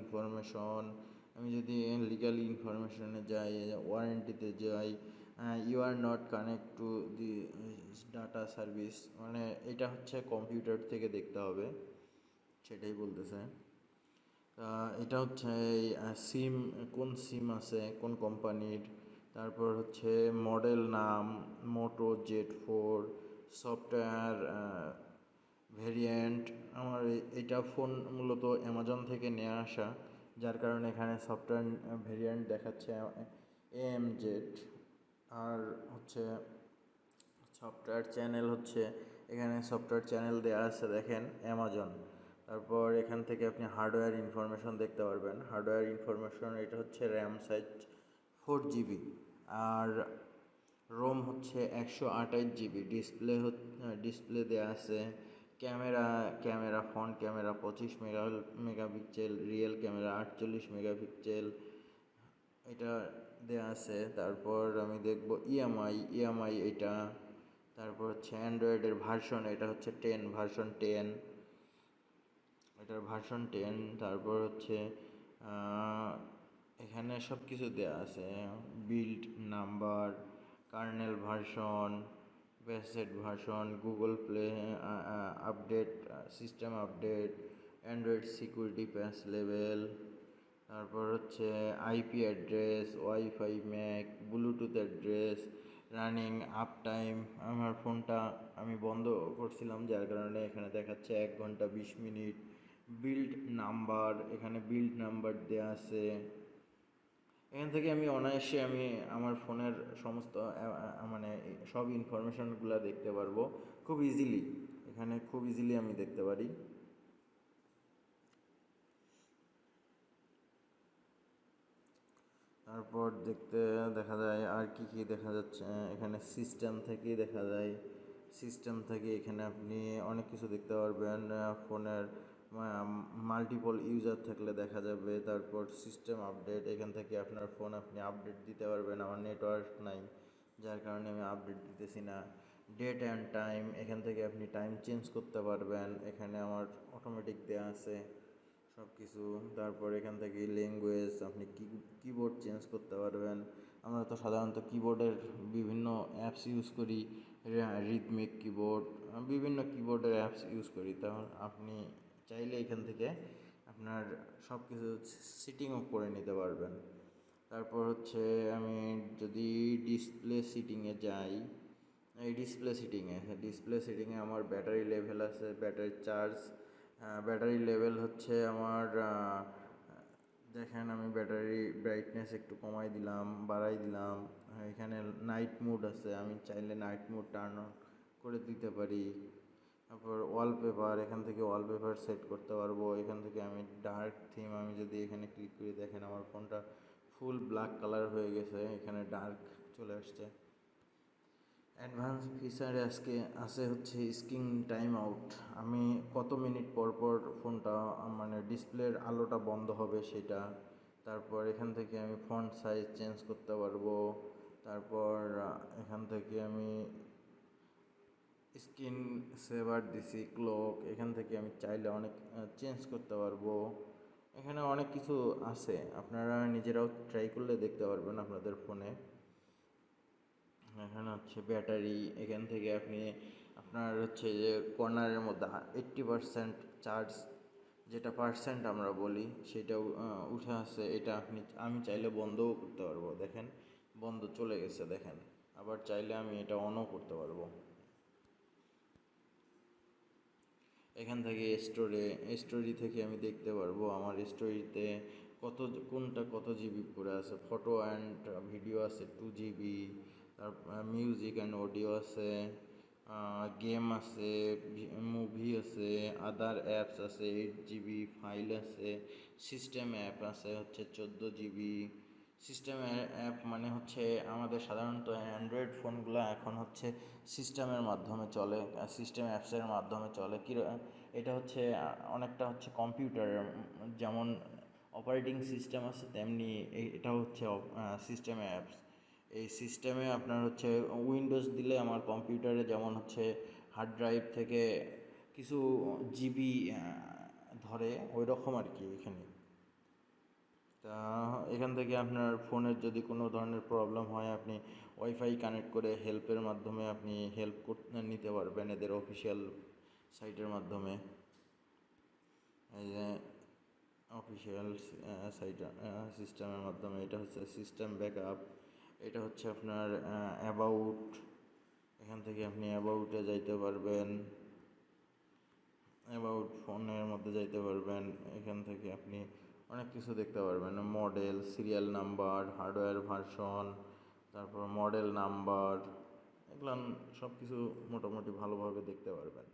Information, আমি যদি legal ইনফরমেশনে যাই, ওয়ারেন্টিতে যাই, you are not connect to the data service, মানে এটা হচ্ছে কম্পিউটার থেকে দেখতে হবে, সেটাই বলতেছে। এটা হচ্ছে সিম, কোন সিম আছে কোন কোম্পানির, তারপর হচ্ছে মডেল নাম Moto Z4, সফটওয়্যার ভেরিয়েন্ট। আমার এটা ফোন মূলত অ্যামাজন থেকে নিয়ে আসা, যার কারণে এখানে সফটওয়্যার ভেরিয়েন্ট দেখাচ্ছে AMZ। আর হচ্ছে সফটওয়্যার চ্যানেল হচ্ছে, এখানে সফটওয়্যার চ্যানেল দেওয়া আছে দেখেন অ্যামাজন। তারপর এখান থেকে আপনি হার্ডওয়্যার ইনফরমেশন দেখতে পারবেন। হার্ডওয়্যার ইনফরমেশন এটা হচ্ছে র্যাম সাইজ 4 GB, আর রোম হচ্ছে 128 GB। ডিসপ্লে দেওয়া আছে। Camera front camera 25 megapixel, real camera 48 megapixel, এটা দেওয়া আছে। তারপর আমি দেখব ইএমআই এটা। তারপর হচ্ছে অ্যান্ড্রয়েডের ভার্সন, এটা হচ্ছে ভার্সন 10, এটার ভার্সন 10। তারপর হচ্ছে এখানে সব কিছু দেওয়া আছে, build number, kernel version, baseband version, Google Play update, system update, Android security patch level, তারপর হচ্ছে IP address, WiFi MAC, Bluetooth address, running uptime. আমার ফোনটা আমি বন্ধ করছিলাম, যার কারণে এখানে দেখাচ্ছে 1 ঘন্টা 20 মিনিট। বিল্ড নাম্বার, এখানে বিল্ড নাম্বার দেওয়া আছে। এখান থেকে আমি অনায়াসে আমি আমার ফোনের সমস্ত মানে সব ইনফরমেশনগুলো দেখতে পারবো খুব ইজিলি। এখানে খুব ইজিলি আমি দেখতে পারি। তারপর দেখা যায় আর কি দেখা যাচ্ছে, এখানে সিস্টেম থেকেই দেখা যায়। সিস্টেম থেকে এখানে আপনি অনেক কিছু দেখতে পারবেন। ফোনের মাল্টিপল ইউজার থাকলে দেখা যাবে। তারপর সিস্টেম আপডেট, এখান থেকে আপনার ফোন আপনি আপডেট দিতে পারবেন। আমার নেটওয়ার্ক নাই, যার কারণে আমি আপডেট দিতেছি না। ডেট অ্যান্ড টাইম, এখান থেকে আপনি টাইম চেঞ্জ করতে পারবেন। এখানে আমার অটোমেটিক দেওয়া আছে সব কিছু। তারপর এখান থেকে ল্যাঙ্গুয়েজ, আপনি কিবোর্ড চেঞ্জ করতে পারবেন। আমরা তো সাধারণত কিবোর্ডের বিভিন্ন অ্যাপস ইউজ করি, রিদমিক কিবোর্ড, বিভিন্ন কিবোর্ডের অ্যাপস ইউজ করি। তখন আপনি চাইলে এখান থেকে আপনার সব কিছু সেটিংও করে নিতে পারবেন। তারপর হচ্ছে আমি যদি ডিসপ্লে সিটিংয়ে যাই, এই ডিসপ্লে সিটিংয়ে আমার ব্যাটারি লেভেল আছে, ব্যাটারি চার্জ, ব্যাটারি লেভেল হচ্ছে আমার দেখেন আমি ব্যাটারি ব্রাইটনেস একটু কমাই দিলাম, বাড়াই দিলাম। এখানে নাইট মোড আছে, আমি চাইলে নাইট মোড টার্ন অন করে দিতে পারি। তারপর ওয়ালপেপার, এখান থেকে ওয়ালপেপার সেট করতে পারবো। এখান থেকে আমি ডার্ক থিম, আমি যদি এখানে ক্লিক করি দেখেন আমার ফোনটা ফুল ব্ল্যাক কালার হয়ে গেছে, এখানে ডার্ক চলে আসছে। অ্যাডভান্স ফিচারে আজকে আছে হচ্ছে স্ক্রিন টাইম আউট, আমি কত মিনিট পর পর ফোনটা মানে ডিসপ্লের আলোটা বন্ধ হবে সেটা। তারপর এখান থেকে আমি ফন্ট সাইজ চেঞ্জ করতে পারবো। তারপর এখান থেকে আমি স্ক্রিন সেভার দিছি ক্লক, এখান থেকে আমি চাইলে অনেক চেঞ্জ করতে পারবো। এখানে অনেক কিছু আছে, আপনারা নিজেরাও ট্রাই করলে দেখতে পারবেন আপনাদের ফোনে। এখানে হচ্ছে ব্যাটারি, এখান থেকে আপনি আপনার হচ্ছে যে কর্নারের মধ্যে 80% চার্জ, যেটা পার্সেন্ট আমরা বলি, সেটাও উঠে আসে। এটা আমি চাইলে বন্ধও করতে পারবো, দেখেন বন্ধ চলে গেছে দেখেন। আবার চাইলে আমি এটা অনও করতে পারবো। এখান থেকে স্টোরি থেকে আমি দেখতে পারবো আমার স্টোরিতে কোনটা কত জিবি করে আছে। ফটো অ্যান্ড ভিডিও আছে 2 GB, তারপর মিউজিক অ্যান্ড অডিও আছে, গেম আছে, মুভি আছে, আদার অ্যাপস আছে 8 GB, ফাইল আছে, সিস্টেম অ্যাপ আছে হচ্ছে 14 GB। সিস্টেম অ্যাপ মানে হচ্ছে আমাদের সাধারণত অ্যান্ড্রয়েড ফোনগুলো এখন হচ্ছে সিস্টেমের মাধ্যমে চলে, সিস্টেম অ্যাপসের মাধ্যমে চলে। এটা হচ্ছে অনেকটা হচ্ছে কম্পিউটারের যেমন অপারেটিং সিস্টেম আছে, তেমনি এটা হচ্ছে সিস্টেম অ্যাপস। এই সিস্টেমে আপনার হচ্ছে উইন্ডোজ দিলে আমার কম্পিউটারে যেমন হচ্ছে হার্ড ড্রাইভ থেকে কিছু জিবি ধরে, ওই রকম আর কি এখানে। তা এখান থেকে আপনার ফোনের যদি কোনো ধরনের প্রবলেম হয় আপনি ওয়াইফাই কানেক্ট করে হেল্পের মাধ্যমে আপনি হেল্প নিতে পারবেন এদের অফিসিয়াল সাইটের মাধ্যমে। এই যে অফিসিয়াল সাইট সিস্টেমের মাধ্যমে, এটা হচ্ছে সিস্টেম ব্যাকআপ, এটা হচ্ছে আপনার অ্যাবাউট, এখান থেকে আপনি অ্যাবাউটে যাইতে পারবেন, অ্যাবাউট ফোনের মধ্যে যাইতে পারবেন। এখান থেকে আপনি অনেক কিছু দেখতে পারবেন, model, serial number, hardware version, তারপর মডেল নাম্বার, এগুলো সব কিছু মোটামুটি ভালোভাবে দেখতে পারবেন।